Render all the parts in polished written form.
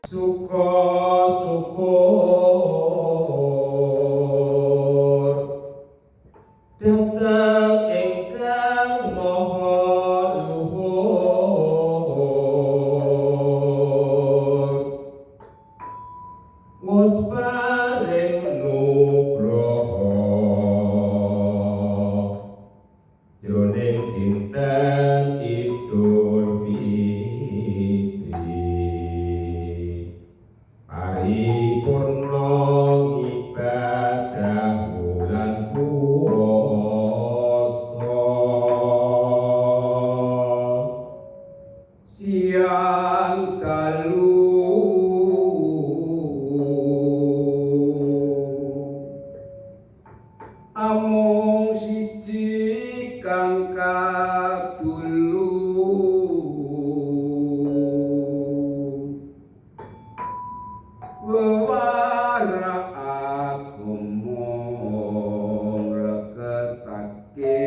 Suka syukur dhateng ingkang maha luhur wus paring nugraha jroning dinten Idul Fitri paripurna ibadah bulan puasa siang dalu amung siji kang kadulu wewarak agama ngreketake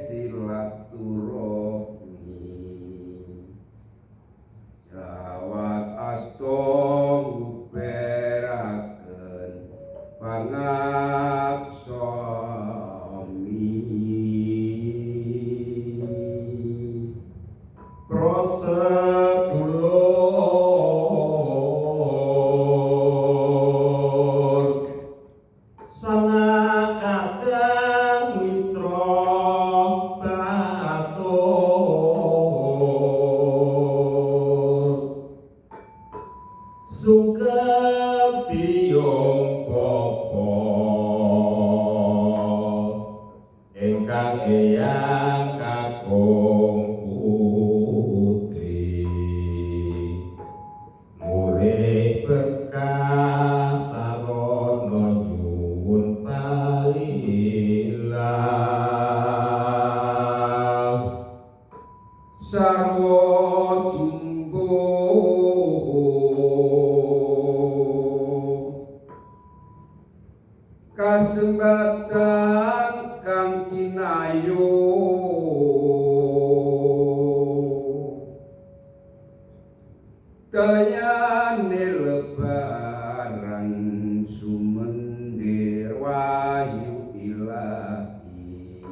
silaturahmi jawat asta nguberaken pangaksami prosedulur sanakaken mitra batur sugeng biyung bapa ingkang eyang kakung putri murih berkah sarana nyuwun palilah sarwa jumbo kasembatan kang kinayo dayane lebaran sumender wahyu ilahi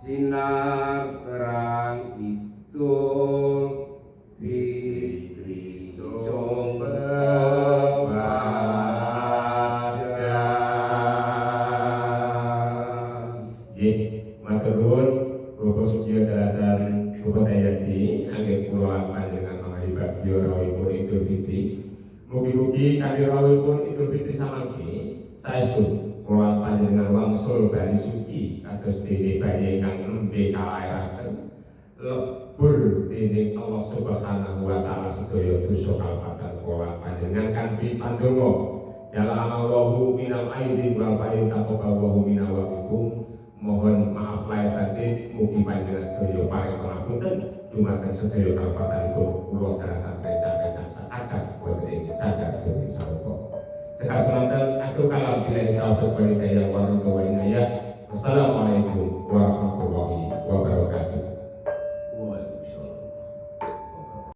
sinar terang Idul Fitri matur nuwun Bapak Suciyo Dalasan Bapak Dayati anggen kula panjenengan mangani bagya rawuhipun Idul Fitri. Mugi-mugi kanthi rawuhipun Idul Fitri samangke saestu kula panjenengan wangsul bali suci kados dene bayi ingkang nembe kalairaken lebur dening Allah Subhanahu wa taala sedaya dosa kalpatan kula panjenengan kanthi pandonga jalanallahu minal aidin wal faizin taqabbalallahu minna wa minkum. Mohon maaf lahir batin, mugi panjenengan sedaya paring pangapunten dumateng sedaya kalpatanipun.